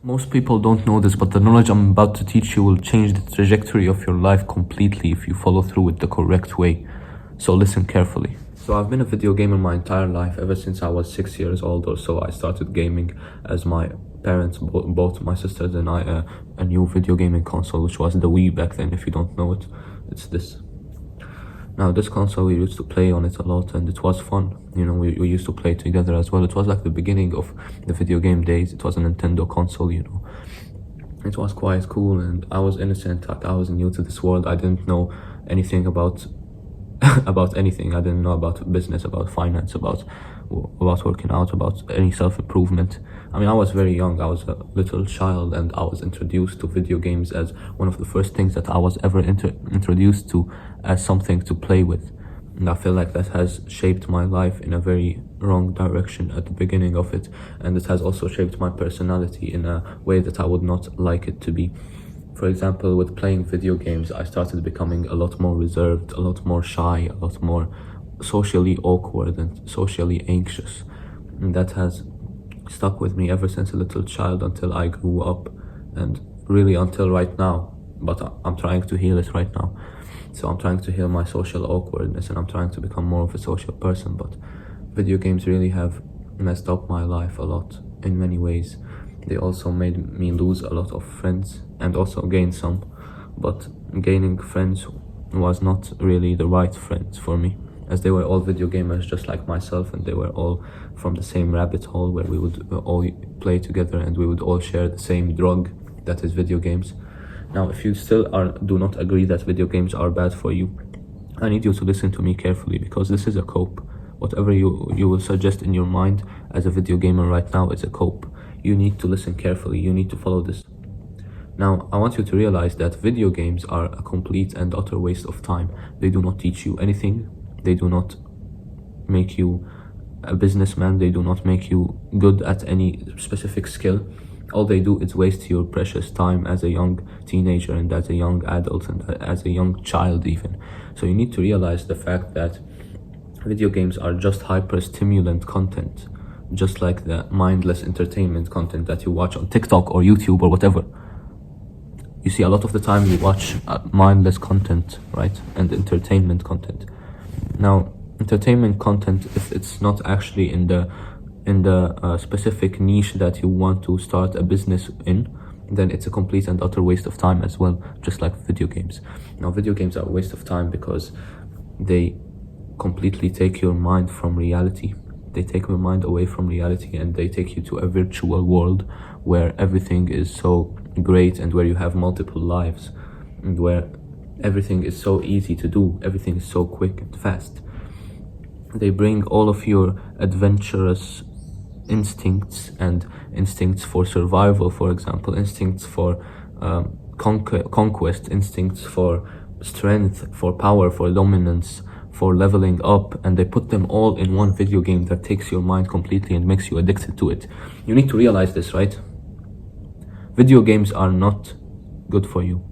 Most people don't know this, but the knowledge I'm about to teach you will change the trajectory of your life completely if you follow through it the correct way. So listen carefully. So I've been a video gamer my entire life, ever since I was 6 years old or so. I started gaming as my parents bought my sisters and I a new video gaming console, which was the Wii back then. If you don't know it, it's this. Now this console, we used to play on it a lot and it was fun. You know, we used to play together as well. It was like the beginning of the video game days. It was a Nintendo console, you know. It was quite cool and I was innocent. Like, I was new to this world. I didn't know anything about about anything. I didn't know about business, about finance, about working out, about any self-improvement. I mean, I was very young. I was a little child and I was introduced to video games as one of the first things that I was ever introduced to as something to play with. And I feel like that has shaped my life in a very wrong direction at the beginning of it, and it has also shaped my personality in a way that I would not like it to be. For example, with playing video games, I started becoming a lot more reserved, a lot more shy, a lot more socially awkward and socially anxious. And that has stuck with me ever since a little child until I grew up, and really until right now. But I'm trying to heal it right now. So I'm trying to heal my social awkwardness and I'm trying to become more of a social person. But video games really have messed up my life a lot in many ways. They also made me lose a lot of friends and also gain some, but gaining friends was not really the right friends for me, as they were all video gamers just like myself, and they were all from the same rabbit hole where we would all play together and we would all share the same drug, that is video games. Now, if you still do not agree that video games are bad for you, I need you to listen to me carefully, because this is a cope. Whatever you will suggest in your mind as a video gamer right now is a cope. You need to listen carefully. You need to follow this. Now, I want you to realize that video games are a complete and utter waste of time. They do not teach you anything. They do not make you a businessman. They do not make you good at any specific skill. All they do is waste your precious time as a young teenager and as a young adult and as a young child even. So you need to realize the fact that video games are just hyper-stimulant content, just like the mindless entertainment content that you watch on TikTok or YouTube or whatever. You see, a lot of the time you watch mindless content, right? And entertainment content. Now, entertainment content, if it's not actually in the specific niche that you want to start a business in, then it's a complete and utter waste of time as well, just like video games. Now, video games are a waste of time because they completely take your mind from reality. They take your mind away from reality and they take you to a virtual world where everything is so great and where you have multiple lives and where everything is so easy to do, everything is so quick and fast. They bring all of your adventurous instincts and instincts for survival, for example, instincts for conquest, instincts for strength, for power, for dominance, for leveling up, and they put them all in one video game that takes your mind completely and makes you addicted to it. You need to realize this, right? Video games are not good for you.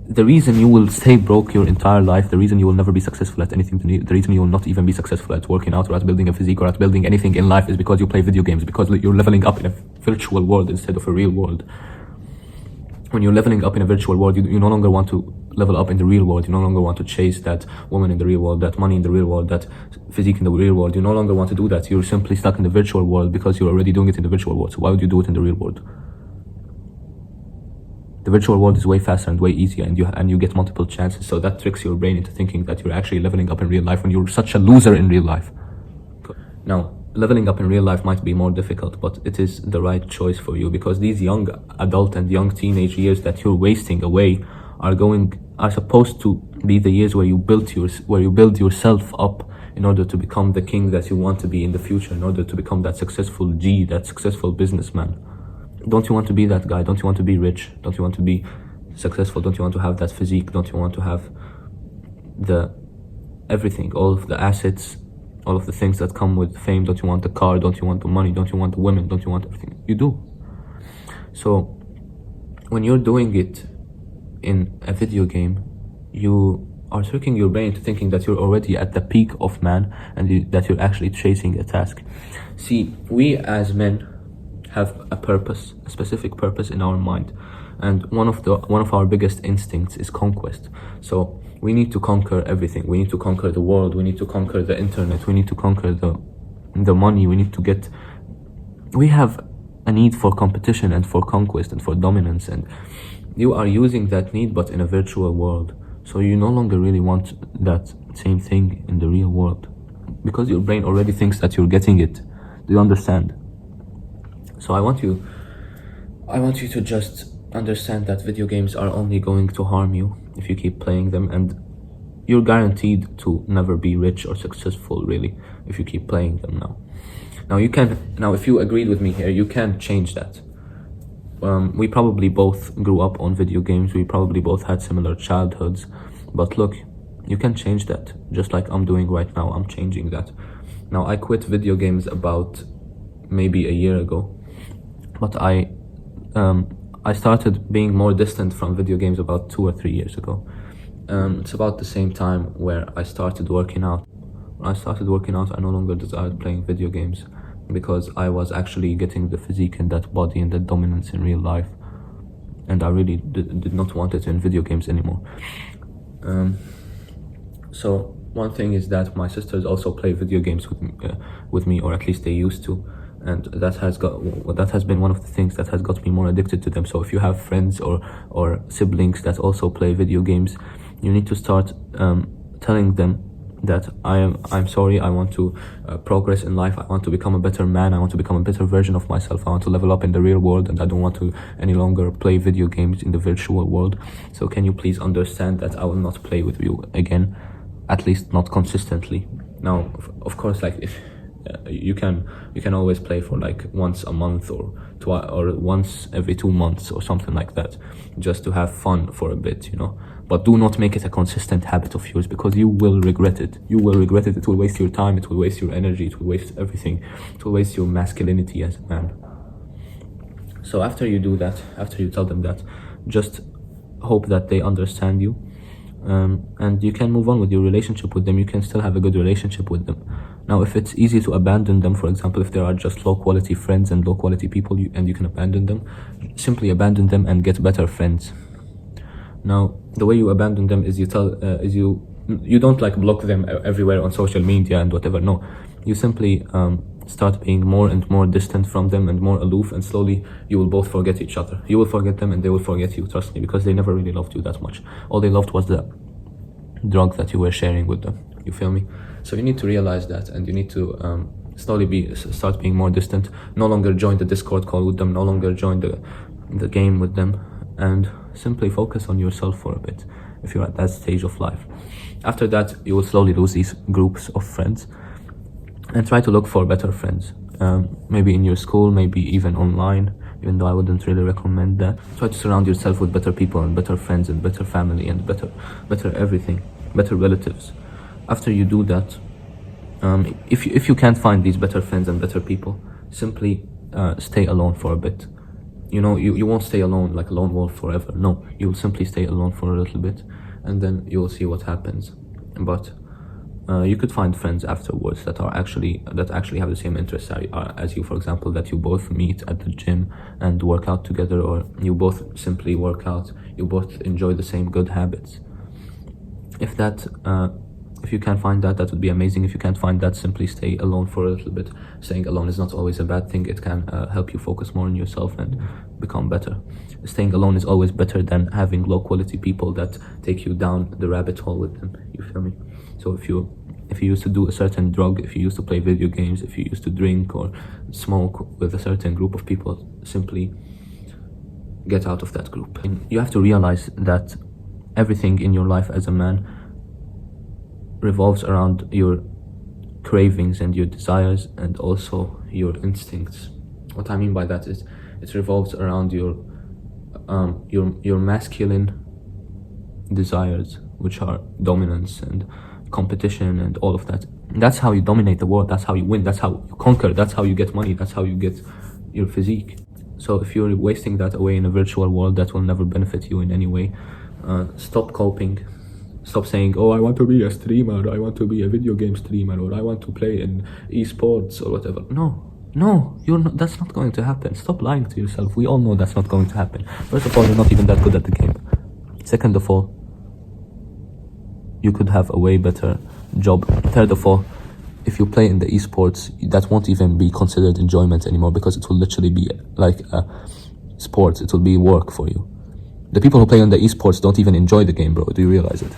The reason you will stay broke your entire life, the reason you will never be successful at anything, the reason you will not even be successful at working out or at building a physique or at building anything in life is because you play video games, because you're leveling up in a virtual world instead of a real world. When you're leveling up in a virtual world, you no longer want to level up in the real world. You no longer want to chase that woman in the real world, that money in the real world, that physique in the real world. You no longer want to do that. You're simply stuck in the virtual world because you're already doing it in the virtual world. So why would you do it in the real world? The virtual world is way faster and way easier, and you get multiple chances. So that tricks your brain into thinking that you're actually leveling up in real life when you're such a loser in real life. Now, leveling up in real life might be more difficult, but it is the right choice for you, because these young adult and young teenage years that you're wasting away are supposed to be the years where you build yourself up in order to become the king that you want to be in the future, in order to become that successful that successful businessman. Don't you want to be that guy? Don't you want to be rich? Don't you want to be successful? Don't you want to have that physique? Don't you want to have everything, all of the assets, all of the things that come with fame? Don't you want the car? Don't you want the money? Don't you want the women? Don't you want everything? You do. So when you're doing it in a video game, you are tricking your brain into thinking that you're already at the peak of man and that you're actually chasing a task. See, we as men have a purpose, a specific purpose in our mind. And one of our biggest instincts is conquest. So we need to conquer everything. We need to conquer the world. We need to conquer the internet. We need to conquer the money. We have a need for competition and for conquest and for dominance, and you are using that need but in a virtual world. So you no longer really want that same thing in the real world, because your brain already thinks that you're getting it. Do you understand? So I want you to just understand that video games are only going to harm you if you keep playing them, and you're guaranteed to never be rich or successful, really, if you keep playing them now. Now, if you agreed with me here, you can change that. We probably both grew up on video games. We probably both had similar childhoods. But look, you can change that, just like I'm doing right now. I'm changing that. Now, I quit video games about maybe a year ago, but I started being more distant from video games about 2 or 3 years ago. It's about the same time where I started working out. When I started working out, I no longer desired playing video games, because I was actually getting the physique and that body and that dominance in real life, and I really did not want it in video games anymore. So one thing is that my sisters also play video games with me, or at least they used to, and that has been one of the things that has got me more addicted to them. So if you have friends or siblings that also play video games, you need to start telling them that I'm sorry, I want to progress in life, I want to become a better man, I want to become a better version of myself, I want to level up in the real world, and I don't want to any longer play video games in the virtual world. So can you please understand that I will not play with you again, at least not consistently. Now, of course, like, if you can always play for like once a month or once every 2 months or something like that, just to have fun for a bit, but do not make it a consistent habit of yours, because you will regret it. It will waste your time, it will waste your energy, it will waste everything, it will waste your masculinity as a man. So after you do that, after you tell them that, just hope that they understand you, and you can move on with your relationship with them. You can still have a good relationship with them. Now, if it's easy to abandon them, for example, if there are just low quality friends and low quality people, and you can abandon them, simply abandon them and get better friends. Now, the way you abandon them is you don't like block them everywhere on social media and whatever. No, you simply start being more and more distant from them and more aloof, and slowly you will both forget each other. You will forget them and they will forget you, trust me, because they never really loved you that much. All they loved was the drug that you were sharing with them. You feel me? So you need to realize that, and you need to slowly start being more distant. No longer join the Discord call with them, no longer join the game with them, and simply focus on yourself for a bit if you're at that stage of life. After that, you will slowly lose these groups of friends and try to look for better friends, maybe in your school, maybe even online, even though I wouldn't really recommend that. Try to surround yourself with better people and better friends and better family and better everything, better relatives. After you do that, if you can't find these better friends and better people, simply stay alone for a bit. You won't stay alone like a lone wolf forever. No, you will simply stay alone for a little bit, and then you will see what happens. But you could find friends afterwards that actually have the same interests as you. For example, that you both meet at the gym and work out together, or you both simply work out. You both enjoy the same good habits. If you can find that would be amazing. If you can't find that, simply stay alone for a little bit. Staying alone is not always a bad thing. It can help you focus more on yourself and become better. Staying alone is always better than having low quality people that take you down the rabbit hole with them. You feel me? So if you used to do a certain drug, if you used to play video games, if you used to drink or smoke with a certain group of people, simply get out of that group. And you have to realize that everything in your life as a man revolves around your cravings and your desires, and also your instincts. What I mean by that is it revolves around your masculine desires, which are dominance and competition and all of that. That's how you dominate the world. That's how you win. That's how you conquer. That's how you get money. That's how you get your physique. So if you're wasting that away in a virtual world that will never benefit you in any way, stop coping. Stop saying, oh, I want to be a streamer, I want to be a video game streamer, or I want to play in esports or whatever. No, No, you're not. That's not going to happen. Stop lying to yourself. We all know that's not going to happen. First of all, you're not even that good at the game. Second of all, you could have a way better job. Third of all, if you play in the esports, that won't even be considered enjoyment anymore, because it will literally be like a sport. It will be work for you. The people who play on the esports don't even enjoy the game, bro. Do you realize it?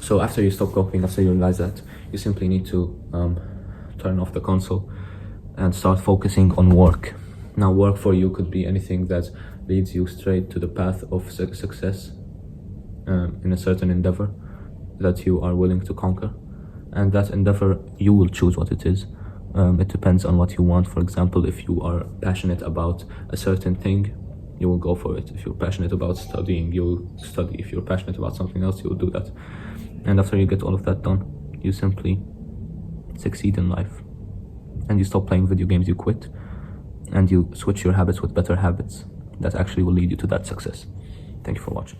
So after you stop copying, after you realize that, you simply need to turn off the console and start focusing on work. Now, work for you could be anything that leads you straight to the path of success in a certain endeavor that you are willing to conquer. And that endeavor, you will choose what it is. It depends on what you want. For example, if you are passionate about a certain thing, you will go for it. If you're passionate about studying, you'll study. If you're passionate about something else, you'll do that. And after you get all of that done, you simply succeed in life. And you stop playing video games, you quit, and you switch your habits with better habits that actually will lead you to that success. Thank you for watching.